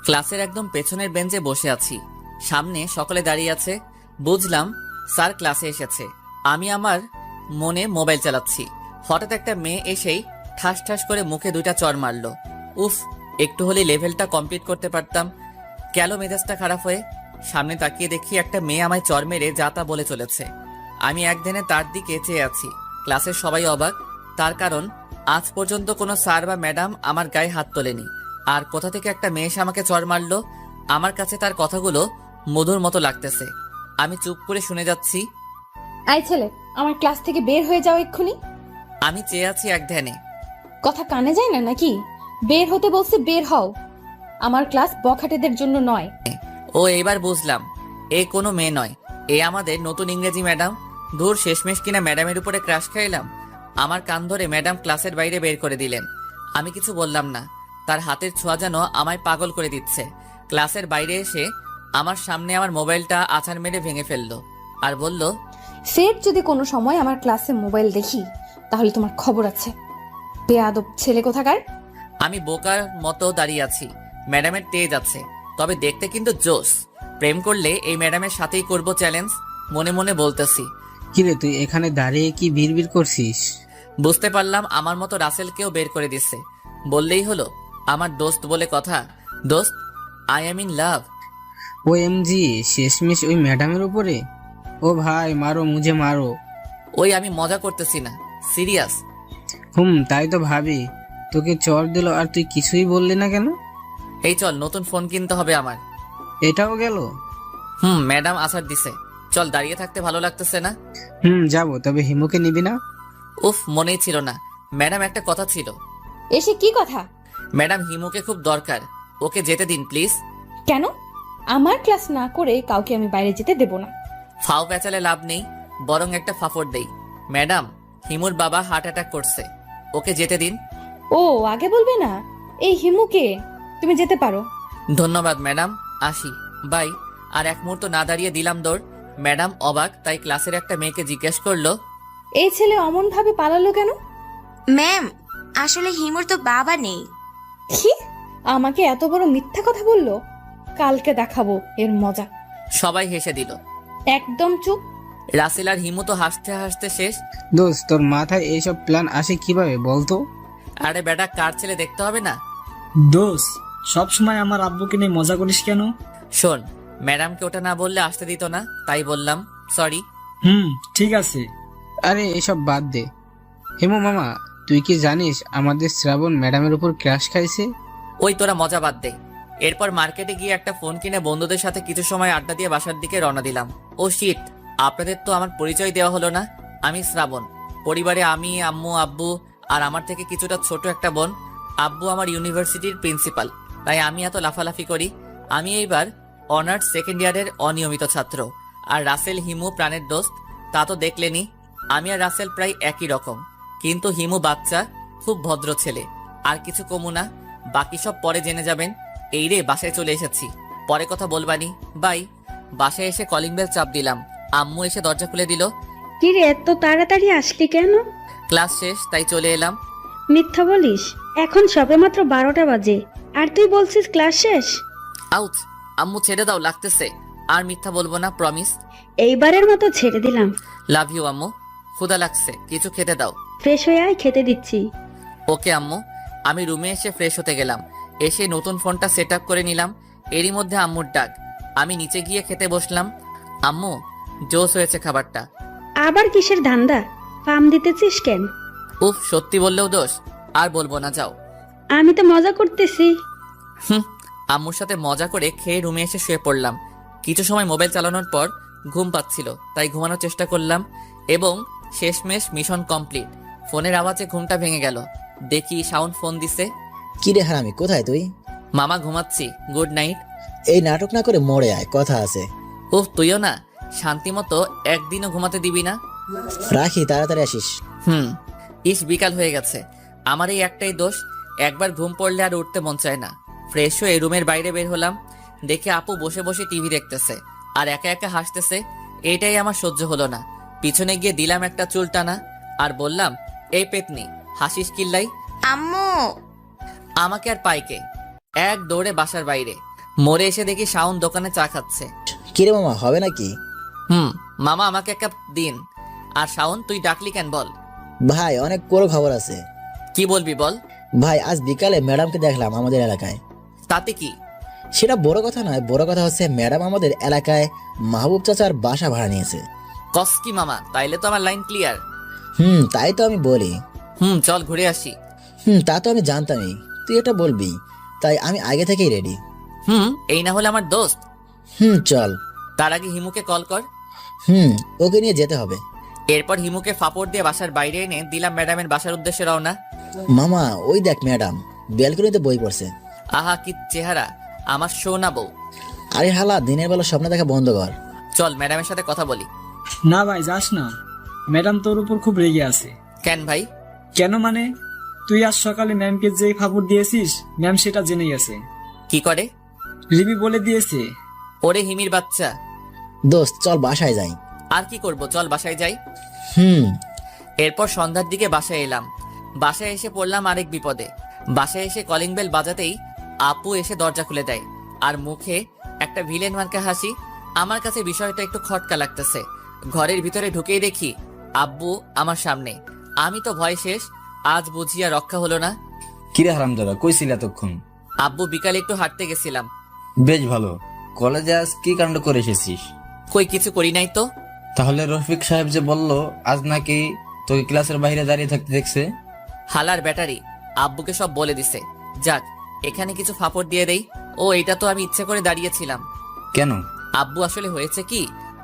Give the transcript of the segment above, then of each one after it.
ক্লাসের একদম পেছনের বেঞ্চে বসে আছি, সামনে সকলে দাঁড়িয়ে আছে। বুঝলাম স্যার ক্লাসে এসেছে। আমি আমার মনে মোবাইল চালাচ্ছি, হঠাৎ একটা মেয়ে এসেই ঠাস ঠাস করে মুখে 2টা চড় মারলো। উফ, একটু হলে লেভেলটা কমপ্লিট করতে পারতাম। গেল মেজাজটা খারাপ হয়ে। সামনে তাকিয়ে দেখি একটা মেয়ে আমায় চড় মেরে যা তা বলে চলেছে। আমি একদিনে তার দিকে চেয়ে আছি। ক্লাসের সবাই অবাক, তার কারণ আজ পর্যন্ত কোনো স্যার বা ম্যাডাম আমার গায়ে হাত তোলেনি। আর কোথা থেকে একটা মেয়ে এসে আমাকে চড় মারলো। আমার কাছে তার কথাগুলো মধুর মতো লাগতেছে। আমি চুপ করে শুনে যাচ্ছি। আই ছেলে, আমার ক্লাস থেকে বের হয়ে যাও এক্ষুনি। আমি চেয়ে আছি এক ধ্যানে। কথা কানে যায় না নাকি? বের হতে বলছি, বের হও। আমার ক্লাস বখাটেদের জন্য নয়। ও, এইবার বুঝলাম এ কোনো মেয়ে নয়, এ আমাদের নতুন ইংরেজি ম্যাডাম। দূর, শেষমেশ কিনা ম্যাডামের উপরে ক্রাশ খাইলাম। আমার কান ধরে ম্যাডাম ক্লাসের বাইরে বের করে দিলেন। আমি কিছু বললাম না, তার হাতের ছোঁয়া যেন আমায় পাগল করে দিচ্ছে। ক্লাসের বাইরে এসে আমার সামনে আমার মোবাইলটা আছাড় মেরে ভেঙে ফেললো আর বলল, ফের যদি কোনো সময় আমার ক্লাসে মোবাইল দেখি তাহলে তোমার খবর আছে। বেয়াদব ছেলে কোথাকার। আমি বোকার মতো দাঁড়িয়ে আছি। ম্যাডামের তেজ আছে, তবে দেখতে কিন্তু জোস। প্রেম করলে এই ম্যাডামের সাথেই করব চ্যালেঞ্জ, মনে মনে বলতেছি। কিরে, তুই এখানে দাঁড়িয়ে কি বিড়বিড় করছিস? বুঝতে পারলাম আমার মতো রাসেলকেও বের করে দিচ্ছে। বললেই হলো, আমার দোস্ত বলে কথা। দোস্ত, I am in love. O MG, শেষমেশ ওই ম্যাডামের উপরে? ও ভাই, মারো মুঝে মারো। ওই আমি মজা করতেছি না, সিরিয়াস। তাই তো ভাবি। তোকে চড় দিল আর তুই কিছুই বললি না কেন? এই চল, নতুন ফোন কিনতে হবে আমার। এটাও গেল? ম্যাডাম আসার দিছে। চল, দাঁড়িয়ে থাকতে ভালো লাগতেছে না। যাবো, তবে হিমুকে নিবি না? উফ, মনেই ছিল না। ম্যাডাম, একটা কথা ছিল। এসে কি কথা? ম্যাডাম, হিমুকে খুব দরকার, ওকে যেতে দিন প্লিজ। কেন? আমার ক্লাস না করে কাউকে আমি বাইরে যেতে দেব না। ফাও পেঁচালে লাভ নেই, বরং একটা ফাফড় দেই। ম্যাডাম, হিমুর বাবা হার্ট অ্যাটাক করছে, ওকে যেতে দিন। ও, আগে বলবে না? এই হিমুকে, তুমি যেতে পারো। ধন্যবাদ ম্যাডাম, আসি, বাই। আর এক মুহূর্ত না দাঁড়িয়ে দিলাম দৌড়। ম্যাডাম অবাক, তাই ক্লাসের একটা মেয়েকে জিজ্ঞেস করলো, এই ছেলে অমন ভাবে পালালো কেন? ম্যাম, আসলে হিমুর তো বাবা নেই। কি? আমাকে এত বড় মিথ্যা কথা বললো? কালকে দেখাবো এর মজা। সবাই হেসে দিল। একদম চুপ। রাসেল আর হিমু তো হাসতে হাসতে শেষ। দোস্ত, তোর মাথায় এইসব প্ল্যান আসে কিভাবে বলতো? আরে বেটা, কার ছেলে দেখতে হবে না? দোষ, সব সময় আমার আব্বুকে নিয়ে মজা করিস কেন? শোন, ম্যাডামকে ওটা না বললে আসতে দিত না, তাই বললাম, সরি। ঠিক আছে। আরে এসব বাদ দে। হিমু মামা, তুই কি জানিস আমাদের শ্রাবণ ম্যাডামের উপর ক্র্যাশ খাইছে? ওই তোরা মজা বাদ দে। এরপর মার্কেটে গিয়ে একটা ফোন কিনে বন্ধুদের সাথে কিছু সময় আড্ডা দিয়ে বাসার দিকে রওনা দিলাম। ও শিট, আপনাদের তো আমার পরিচয় দেওয়া হলো না। আমি শ্রাবণ। পরিবারে আমি, আম্মু, আব্বু আর আমার থেকে কিছুটা ছোট একটা বোন। আব্বু আমার ইউনিভার্সিটির প্রিন্সিপাল, তাই আমি এত লাফালাফি করি। আমি এইবার অনার্স সেকেন্ড ইয়ারের অনিয়মিত ছাত্র। আর রাসেল হিমু প্রাণের দোস্ত, তা তো দেখলেনি। আমি আর রাসেল প্রায় একই রকম, কিন্তু হিমু বাচ্চা, খুব ভদ্র ছেলে। আর কিছু কমু না, বাকি সব পরে জেনে যাবেন। এই রে, বাসায় চলে এসেছি, পরে কথা বলবানি, বাই। বাসায় এসে কলিং বেল চাপ দিলাম। আম্মু এসে দরজা খুলে দিল। কিরে, এত তাড়াতাড়ি আসলি কেন? ক্লাস শেষ, তাই চলে এলাম। মিথ্যা বলিস? এখন সবে মাত্র 12টা বাজে আর তুই বলছিস ক্লাস শেষ? আউচ, আম্মু ছেড়ে দাও, লাগতেছে। আর মিথ্যা বলবো না, প্রমিস। এইবারের মতো ছেড়ে দিলাম। লাভ ইউ আম্মু, ক্ষুধা লাগছে, কিছু খেতে দাও। ফ্রেশ হয়ে আয়, খেতে দিচ্ছি। ওকে আম্মু। আমি রুমে এসে ফ্রেশ হতে গেলাম। এসে নতুন ফোনটা সেট আপ করে নিলাম। এরই মধ্যে আম্মুর ডাক। আমি নিচে গিয়ে খেতে বসলাম। আম্মু, জোস হয়েছে খাবারটা। আবার কিসের ধান্দা? ফার্ম দিতেছিস কেন? উফ, সত্যি বললেও দোষ। আর বলবো না, যাও। আমি তো মজা করতেছি। আম্মুর সাথে মজা করে খেয়ে রুমে এসে শুয়ে পড়লাম। কিছু সময় মোবাইল চালানোর পর ঘুম পাচ্ছিল, তাই ঘুমানোর চেষ্টা করলাম এবং শেষমেশ মিশন কমপ্লিট। ফোনের আওয়াজে ঘুমটা ভেঙে গেল। দেখি শাওন ফোন দিছে। কিরে হারামি, কোথায় তুই? মামা, ঘুমাচ্ছি, গুড নাইট। এই নাটক না করে মরে আয়, কথা আছে। উফ, তুইও না, শান্তি মতো একদিনও ঘুমাতে দিবি না? রাখি, তাড়াতাড়ি আসিস। ইস, বিকাল হয়ে গেছে। আমার এই একটাই দোষ, একবার ঘুম পড়লে আর উঠতে মন চায় না। ফ্রেশ হয়ে রুমের বাইরে বের হলাম। দেখে আপু বসে বসে টিভি দেখতেছে আর একা একা হাসতেছে। এটাই আমার সহ্য হলো না। পিছনে গিয়ে দিলাম একটা চুল টানা আর বললাম, এই পেতনি হাসিস কিল্লাই। আম্মু। আমাকে আর পাইকে এক দৌড়ে বাসার বাইরে। মোড়ে এসে দেখি শাওন দোকানে চা খাচ্ছে। কিরে মামা, হবে নাকি? মামা আমাকে এক কাপ দিন। আর শাওন তুই ডাকলি কেন বল? ভাই, অনেক বড় খবর আছে। কি বলবি বল। ভাই, আজ বিকালে ম্যাডামকে দেখলাম আমাদের এলাকায়। তাতে কি? সেটা বড় কথা নয়, বড় কথা হচ্ছে ম্যাডাম আমাদের এলাকায় মাহবুব চাচার বাসা ভাড়া নিয়েছে। কস কি মামা, তাইলে তো আমার লাইন ক্লিয়ার। তাই তো আমি বলি। চল ঘুরে আসি। তা তো আমি জানতামই তুই এটা বলবি, তাই আমি আগে থেকেই রেডি। এই না হলে আমার দোস্ত। চল। তার আগে হিমুকে কল কর। ওকে নিয়ে যেতে হবে। এরপর হিমুকে ফাপড় দিয়ে বাসার বাইরে এনে দিলাম ম্যাডামের বাসার উদ্দেশ্যে রওনা। মামা, ওই দেখ ম্যাডাম ব্যালকনিতে বই পড়ছে। আহা কি চেহারা, আমার সোনা বউ। আরে হালা, দিনের বেলা স্বপ্ন দেখা বন্ধ কর। চল ম্যাডামের সাথে কথা বলি। না ভাই, যাস না। ম্যাডাম তোর উপর খুব রেগে আছে। কেন ভাই? কেন মানে, তুই আজ সকালে ম্যামকে যে ফাপড় দিয়েছিস, ম্যাম সেটা জেনে গেছে। কি করে? রিমি বলে দিয়েছে। ওরে হিমির বাচ্চা। দোস্ত চল বাসায় যাই। আর কি করব, চল বাসায় যাই। হুম এরপর সন্ধ্যার দিকে বাসায় এলাম। বাসায় এসে পড়লাম আরেক বিপদে। বাসায় এসে কলিং বেল বাজাতেই আপু এসে দরজা খুলে দেয় আর মুখে একটা ভিলেন মার্কা হাসি। আমার কাছে বিষয়টা একটু খটকা লাগতেছে। ঘরের ভিতরে ঢুকেই দেখি আব্বু আমার সামনে। আমি তো ভয় শেষ। আজ বুঝিয়া রক্ষা হলো না। কিরে হারামজাদা, কইছিলি এতক্ষণ? আব্বু বিকালে একটু হাঁটতে গেছিলাম। বেশ ভালো। কলেজে আজ কি কাণ্ড করে এসেছিস? কই কিছু করি নাই তো। তাহলে রফিক সাহেব যে বলল আজ নাকি তোকে ক্লাসের বাইরে দাঁড়িয়ে থাকতে দেখছে। হালার ব্যাটারি আব্বুকে সব বলে দিছে। যাক, এখানে কিছু ফাপড় দিয়ে দেই। ও এটা তো আমি ইচ্ছে করে দাঁড়িয়েছিলাম। কেন? আব্বু আসলে হয়েছে কি,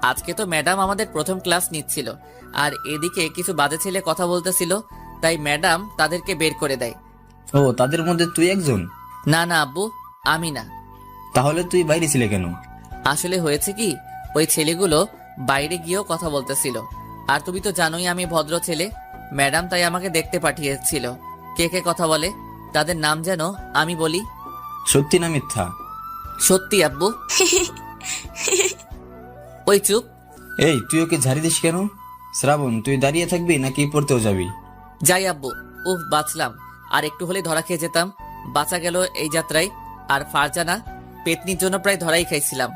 আজকে তো ম্যাডাম আমাদের প্রথম ক্লাস নিচ্ছিল আর এদিকে কিছু বাজে ছেলে কথা বলতেছিল, তাই ম্যাডাম তাদেরকে বের করে দেয়। ও, তাদের মধ্যে তুই একজন? না না আব্বু, আমি না। তাহলে তুই বাইরে ছিলে কেন? আসলে হয়েছে কি, ওই ছেলেগুলো বাইরে গিয়েও কথা বলতেছিল। আর তুমি তো জানোই আমি ভদ্র ছেলে। ম্যাডাম তাই আমাকে দেখতে পাঠিয়েছিল কে কে কথা বলে। তাদের নাম যেন আমি বলি। সত্যি না মিথ্যা? সত্যি আব্বু। ওই চুপ। এই, তুই ওকে ঝাড়ি দিস কেন? শ্রাবণ, তুই দাঁড়িয়ে থাকবি নাকি পড়তেও যাবি? যাই আব্বু। উফ, বাঁচলাম। আর একটু হলে ধরা খেয়ে যেতাম। বাঁচা গেল এই যাত্রায়। আর ফারজানা পেতনির জন্য প্রায় ধরাই খাইছিলাম।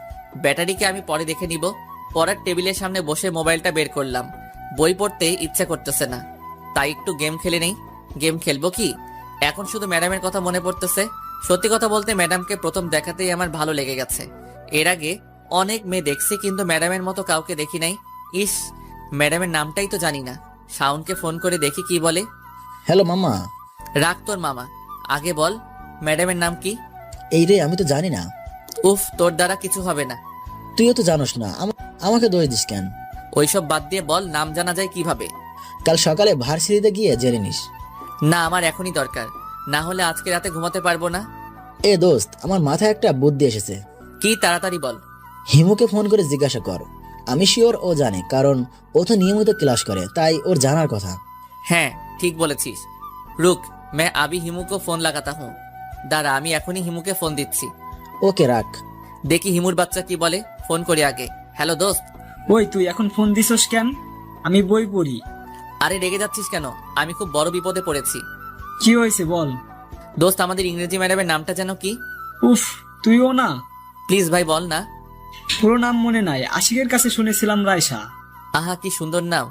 ব্যাটারিকে আমি পরে দেখে নিব। পড়ার টেবিলের সামনে বসে মোবাইলটা বের করলাম। বই পড়তে ইচ্ছা করতেছে না, তাই একটু গেম খেলে নেই। গেম খেলবো কি, এখন শুধু ম্যাডামের কথা মনে পড়তেছে। সত্যি কথা বলতে ম্যাডামকে প্রথম দেখাতেই আমার ভালো লেগে গেছে। এর আগে অনেক মেয়ে দেখছি, কিন্তু ম্যাডামের মতো কাউকে দেখি নাই। ইস, ম্যাডামের নামটাই তো জানি না। শাওনকে ফোন করে দেখি কি বলে। হ্যালো মামা। রাখ তোর মামা, আগে বল ম্যাডামের নাম কি? এই রে, আমি তো জানি না। উফ, তোর দ্বারা কিছু হবে না। তুইও তো জানোস না, আমাকে দোষ দিস কেন? ওইসব বাদ দিয়ে বল নাম জানা যায় কিভাবে? কাল সকালে ভার্সিটিতে গিয়ে জেনে নিস। না, আমার এখনই দরকার, না হলে আজকে রাতে ঘুমাতে পারবো না। এ দোস্ত, আমার মাথায় একটা বুদ্ধি এসেছে। কি, তাড়াতাড়ি বল। হিমুকে ফোন করে জিজ্ঞাসা কর। আমি শিওর ও জানে, কারণ ও তো নিয়মিত ক্লাস করে, তাই ওর জানার কথা। হ্যাঁ ঠিক বলেছিস। রুক, मैं अभी हिमू को फोन लगाता हूँ। দাঁড়া, আমি এখনই হিমুকে ফোন দিচ্ছি। ওকে রাখ। দেখি হিমুর বাচ্চা কি বলে। ফোন করি আগে। হ্যালো দোস্ত। ওই তুই এখন ফোন দিছস কেন? আমি বই পড়ি। আরে রেগে যাচ্ছিস কেন? আমি খুব বড় বিপদে পড়েছি। কি হয়েছে বল। দোস্ত, আমাদের ইংরেজি ম্যাডামের নামটা যেন কি? উফ, তুইও না। প্লিজ ভাই বল না। পুরো নাম মনে নাই, আশিকের কাছে শুনেছিলাম রায়সা। আহা কি সুন্দর নাম।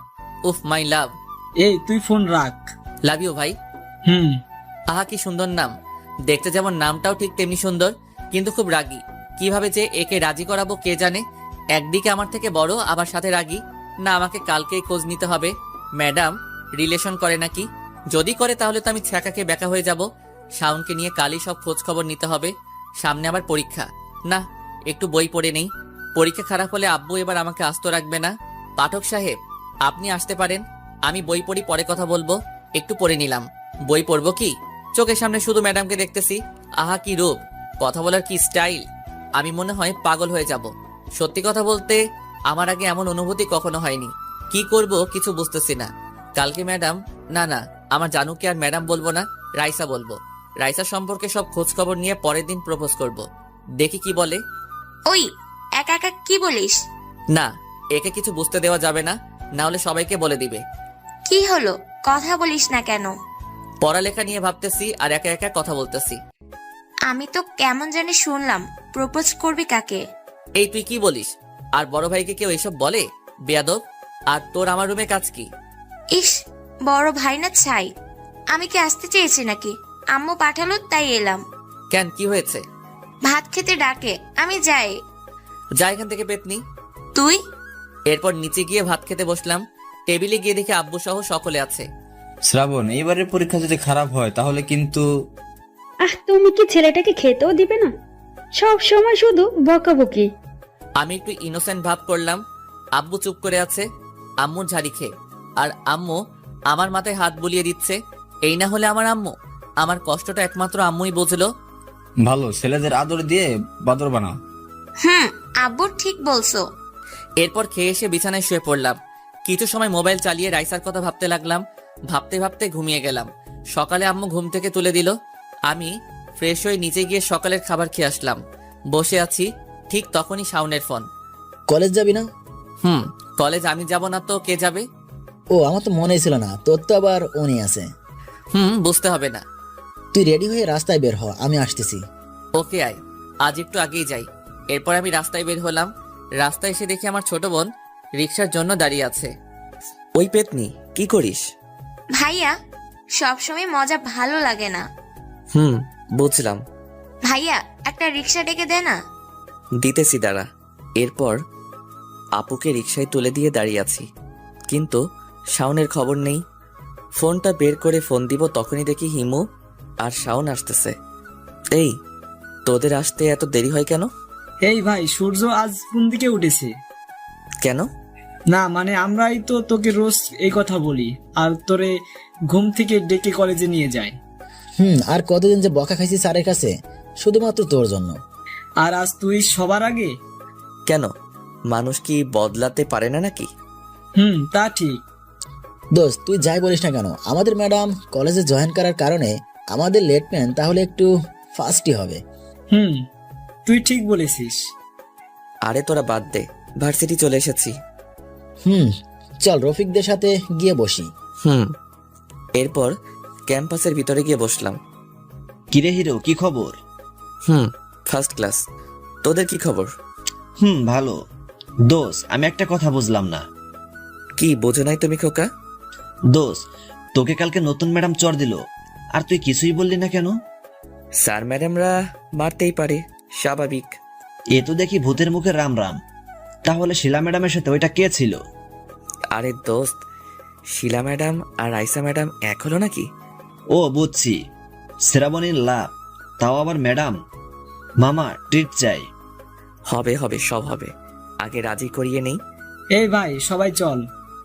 উফ, মাই লাভ। এই তুই ফোন রাখ। লাভ ইউ ভাই। হুম। আহা কি সুন্দর নাম। দেখতে যেমন, নামটাও ঠিক তেমনি সুন্দর, কিন্তু খুব রাগী। কিভাবে যে একে রাজি করাবো কে জানে। একদিকে আমার থেকে বড়, আবার সাথে রাগী। না, আমাকে কালকেই খোঁজ নিতে হবে। ম্যাডাম রিলেশন করে নাকি? যদি করে তাহলে তো আমি ছ্যাঁকাকে ব্যাকা হয়ে যাব। শাওনকে নিয়ে কালই সব খোঁজ খবর নিতে হবে। সামনে আবার পরীক্ষা। না, একটু বই পড়ে নেই। পরীক্ষা খারাপ হলে আব্বু এবার আমাকে আস্ত রাখবে না। পাঠক সাহেব, আপনি আসতে পারেন। আমি বই পড়ি, পরে কথা বলবো। একটু পড়ে নিলাম। বই পড়বো কি, চোখের সামনে শুধু ম্যাডামকে দেখতেছি। আহা কি রূপ, কথা বলার কি স্টাইল। আমি মনে হয় পাগল হয়ে যাব। সত্যি কথা বলতে আমার আগে এমন অনুভূতি কখনো হয়নি। কি করব কিছু বুঝতেছি না। কালকে ম্যাডাম, না আমার জানুকে আর ম্যাডাম বলবো না, রাইসা বলবো। রাইসা সম্পর্কে সব খোঁজ খবর নিয়ে পরের দিন প্রপোজ করব। দেখি কি বলে। ওই একা একা কি বলিস? না, একে কিছু বুঝতে দেওয়া যাবে না, না হলে সবাইকে বলে দিবে। কি হলো, কথা বলিস না কেন? পড়ালেখা নিয়ে ভাবতেছি আর একা একা কথা বলতেছি। আমি তো কেমন জানি শুনলাম প্রপোজ করবি কাকে? এই তুই কি বলিস? আর বড় ভাইকে কেউ এসব বলে? বেয়াদব। আর তোর আমার রুমে কাজ কি? ইস, বড় ভাই না ছাই। আমি কি আসতে চেয়েছি নাকি? আম্মু পাঠালো তাই এলাম। কেন, কি হয়েছে? ভাত খেতে ডাকে, আমি যাই। যা এখান থেকে পেতনি। তুই? এরপর নিচে গিয়ে ভাত খেতে বসলাম। টেবিলে গিয়ে দেখি আব্বু সহ সকলে আছে। শ্রাবণ, এইবারের পরীক্ষা যদি খারাপ হয় তাহলে কিন্তু। তুমি কি ছেলেটাকে খেতেও দিবে না? সব সময় শুধু বকাবকি। আমি একটু ইনোসেন্ট ভাব করলাম। আব্বু চুপ করে আছে, আম্মুর ঝাড়ি খেয়ে। আর আম্মু আমার মাথায় হাত বুলিয়ে দিচ্ছে। এই না হলে আমার আম্মু। আমার কষ্টটা একমাত্র আম্মুই বুঝলো। ভালো, ছেলেদের আদর দিয়ে বাদর বানাও। আব্বু ঠিক বলছো। এরপর খেয়ে এসে বিছানায় শুয়ে পড়লাম। কিছু সময় মোবাইল চালিয়ে রাইসার কথা ভাবতে লাগলাম। ভাবতে ভাবতে ঘুমিয়ে গেলাম। সকালে আম্মু ঘুম থেকে তুলে দিল। আমি ফ্রেশ হয়ে নিচে গিয়ে সকালের খাবার খেয়ে আসলাম। বসে আছি, ঠিক তখনই শাওনের ফোন। কলেজ যাবি না? কলেজ আমি যাব না তো কে যাবে? ও, আমার তো মনেই ছিল না, তোর তো আবার উনি আছে। বুঝতে হবে না। তুই রেডি হয়ে রাস্তায় বের হ, আমি আসতেছি। ওকে আয়, আজ একটু আগেই যাই। এরপর আমি রাস্তায় বের হলাম। রাস্তায় এসে দেখি আমার ছোট বোন রিক্সার জন্য দাঁড়িয়ে আছে। ওই পেতনি, কি করিস? ভাইয়া, সবসময় মজা ভালো লাগে না। বুঝলাম। ভাইয়া, একটা রিক্সা ডেকে দে না। দিতেছি দাঁড়া। এরপর আপুকে রিক্সায় তুলে দিয়ে দাঁড়িয়ে আছি, কিন্তু শাওনের খবর নেই। ফোনটা বের করে ফোন দিব তখনই দেখি হিমু আর শাওন আসতেছে। এই, তোদের আসতে এত দেরি হয় কেন? এই ভাই, সূর্য আজ কোন দিকে উঠেছে? কেন? না মানে আমরাই তো তোকে রোজ এই কথা বলি, আর তোরে ঘুম থেকে ডেকে কলেজে নিয়ে যায়। আর কতদিন যে বকা খাইছি স্যারের কাছে, শুধুমাত্র তোর জন্য। আর আজ তুই সবার আগে। কেন, মানুষ কি বদলাতে পারে না নাকি? তা ঠিক। দোস্ত, তুই যাই বলিস না কেন, আমাদের ম্যাডাম কলেজে জয়েন করার কারণে আমাদের লেটমেন্ট তাহলে একটু ফাস্টই হবে। তুই ঠিক বলেছিস। আরে তোরা বাদ দে, ভার্সিটি চলে এসেছি। চল রফিকদের সাথে গিয়ে বসি। এরপর ক্যাম্পাসের ভিতরে গিয়ে বসলাম। কিরে হিরো, কি খবর? First class. তোদের কি খবর? ভালো। দোষ, আমি একটা কথা বুঝলাম না। কি বোঝো নাই তুমি খোকা? দোষ, তোকে কালকে নতুন ম্যাডাম চড় দিল, আর তুই কিছুই বললি না কেন? স্যার ম্যাডামরা মারতেই পারে, স্বাভাবিক। এ তো দেখি ভূতের মুখে রাম রাম। তাহলে শিলা ম্যাডামের সাথে ওইটা কে ছিল? আরে দোস্ত, শিলা ম্যাডাম আর আইসা ম্যাডাম এক হলো নাকি? ও বুঝছি, শ্রাবণীর লাভ, তাও আবার ম্যাডাম। মামা ট্রিট চাই। হবে হবে, সব হবে। আগে রাজি করিয়ে নেই। এই ভাই, সবাই চল,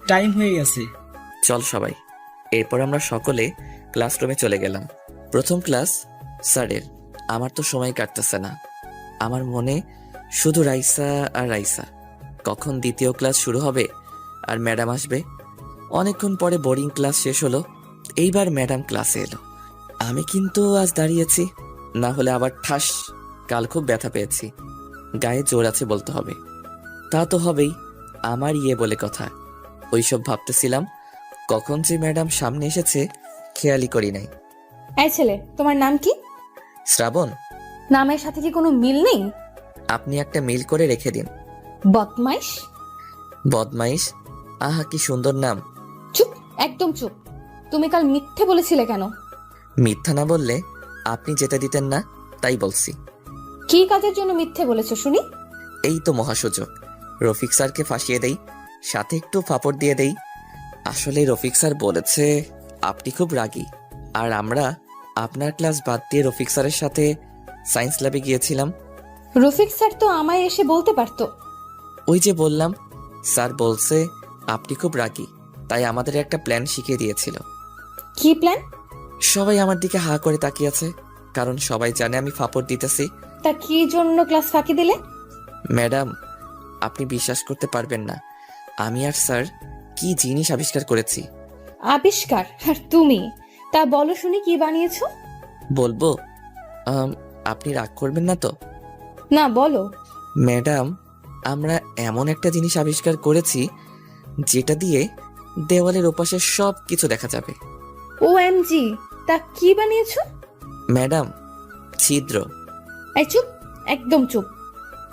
টাইম হয়ে গেছে। চল সবাই। এরপর আমরা সকলে ক্লাসরুমে চলে গেলাম। প্রথম ক্লাস স্যারের। আমার তো সময় কাটতেছে না। আমার মনে শুধু রাইসা আর রাইসা। কখন দ্বিতীয় ক্লাস শুরু হবে আর ম্যাডাম আসবে। অনেকক্ষণ পরে বোরিং ক্লাস শেষ হলো। এইবার ম্যাডাম ক্লাসে এলো। আমি কিন্তু আজ দাঁড়িয়েছি, না হলে আবার ঠাস। কাল খুব ব্যথা পেয়েছি, গায়ে জোর আছে বলতে হবে। তা তো হবেই, আমার বলে কথা। ওইসব ভাবতেছিলাম, কখন যে ম্যাডাম সামনে এসেছে খেয়ালই করি নাই। এই ছেলে, তোমার নাম কি? শ্রাবণ। নামের সাথে কি কোনো মিল নেই? আপনি একটা মিল করে রেখে দিন। বদমাইশ। বদমাইশ? আহা, কি সুন্দর নাম। চুপ, একদম চুপ। তুমি কাল মিথ্যে বলেছিলে কেন? মিথ্যা না বললে আপনি যেতে দিতেন না, তাই বলছি। কি কাজের জন্য মিথ্যে বলেছো শুনি? এই তো মহাসুযোগ, রফিক স্যারকে ফাঁসিয়ে দেই, সাথে একটু ফাপড় দিয়ে দেই। আসলে রফিক স্যার বলেছে আপনি খুব রাগী, আর আমরা আপনার ক্লাস বাদ দিয়ে রফিক স্যারের সাথে সায়েন্স ল্যাবে গিয়েছিলাম। রফিক স্যার তো আমায় এসে বলতে পারতো। ওই যে বললাম, স্যার বলছে আপনি খুব রাগী, তাই আমাদের একটা প্ল্যান শিখিয়ে দিয়েছিল। কি প্ল্যান? সবাই আমার দিকে হা করে তাকিয়ে আছে, কারণ সবাই জানে আমি ফাপড় দিতেছি। তা কি জন্য ক্লাস ফাঁকি দিলে? ম্যাডাম, আপনি বিশ্বাস করতে পারবেন না, আমি আর স্যার কি জিনিস আবিষ্কার করেছি। আবিষ্কার? আর তুমি? তা বলো শুনি, কি বানিয়েছো? বলবো? আপনি রাগ করবেন না তো? না, বলো। ম্যাডাম, আমরা এমন একটা জিনিস আবিষ্কার করেছি যেটা দিয়ে দেওয়ালের ওপাশে সব কিছু দেখা যাবে। OMG, তা কি বানিয়েছো? ম্যাডাম, ছিদ্র। এই চুপ, একদম চুপ।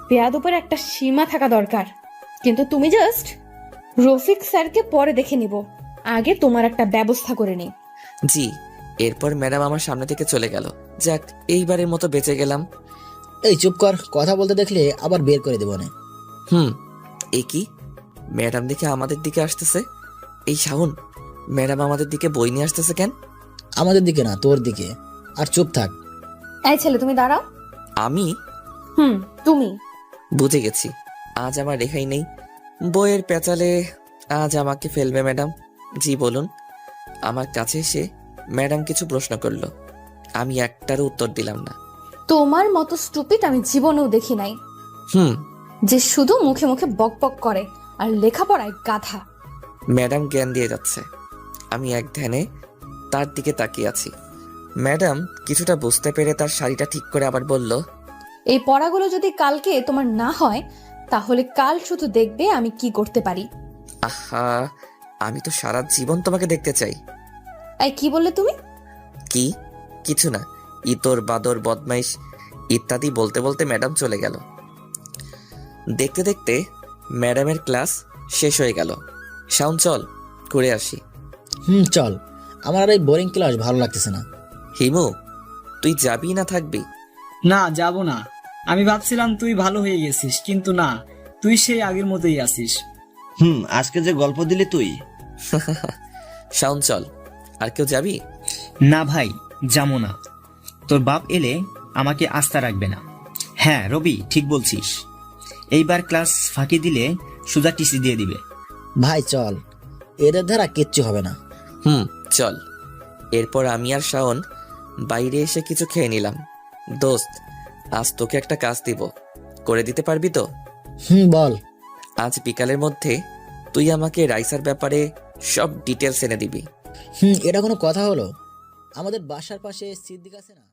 বেয়াদবের একটা সীমা থাকা দরকার। কিন্তু তুমি জাস্ট রফিক স্যারকে পরে দেখে নিব, আগে তোমার একটা ব্যবস্থা করে নিই। জি। এরপর ম্যাডাম আমার সামনে থেকে চলে গেল। যাক, এইবারের মতো বেঁচে গেলাম। এই চুপ কর, কথা বলতে দেখলে আবার বের করে দেবো না। এ কি? ম্যাডাম দেখে আমাদের দিকে আসতেছে। এই শাওন, ম্যাডাম আমাদের দিকে বই নিয়ে আসতেছে কেন? আমাদের দিকে না, তোর দিকে। আর চুপ থাক। এই ছেলে, তুমি দাঁড়াও। আমি? তুমি। বুঝে গেছি, আজ আমার রেহাই নেই। বইয়ের পেঁচালে আজ আমাকে ফেলবে ম্যাডাম। জি বলুন। আমার কাছে এসে ম্যাডাম কিছু প্রশ্ন করলো, আমি একটারও উত্তর দিলাম না। তোমার মতো স্টুপিড আমি জীবনেও দেখি নাই, যে শুধু মুখে মুখে বক বক করে আর লেখাপড়ায় গাধা। ম্যাডাম জ্ঞান দিয়ে যাচ্ছে, আমি এক ধ্যানে তার দিকে তাকিয়ে আছি। ম্যাডাম কিছুটা বুঝতে পেরে তার শাড়িটা ঠিক করে আবার বলল, এই পড়াগুলো যদি কালকে তোমার না হয়, তাহলে কাল শুধু দেখবে আমি কি করতে পারি। আহা, আমি তো সারা জীবন তোমাকে দেখতে চাই। এই কি বললে তুমি? কি? কিছু না। ইতর বাদর বদমাইশ ইত্যাদি বলতে বলতে ম্যাডাম চলে গেল। দেখতে দেখতে ম্যাডামের ক্লাস শেষ হয়ে গেল। শাওন, চল ঘুরে আসি। চল, আমার আর এই বোরিং ক্লাস ভালো লাগতেছে না। হিমু, তুই যাবি না থাকবি? না, যাব না। আমি ভাবছিলাম তুই ভালো হয়ে গেছিস, কিন্তু না, তুই সেই আগের মতোই আছিস। আজকে যে গল্প দিলি তুই। শাওন, চল। আর কেউ যাবি? না ভাই, যাবো না। তোর বাপ এলে আমাকে আস্থা রাখবে না। হ্যাঁ রবি, ঠিক বলছিস। এইবার ক্লাস ফাঁকি দিলে সুজা টিসি দিয়ে দিবে। ভাই চল, এদের দ্বারা কিচ্ছু হবে না। চল। এরপর আমি আর শাওন বাইরে এসে কিছু খেয়ে নিলাম। দোস্ত, আজ তোকে একটা কাজ দিব, করে দিতে পারবি তো? বল। আজ বিকালের মধ্যে তুই আমাকে রাইসার ব্যাপারে সব ডিটেলস এনে দিবি। এটা কোনো কথা হলো? আমাদের বাসার পাশে সিদ্দিক আছে না?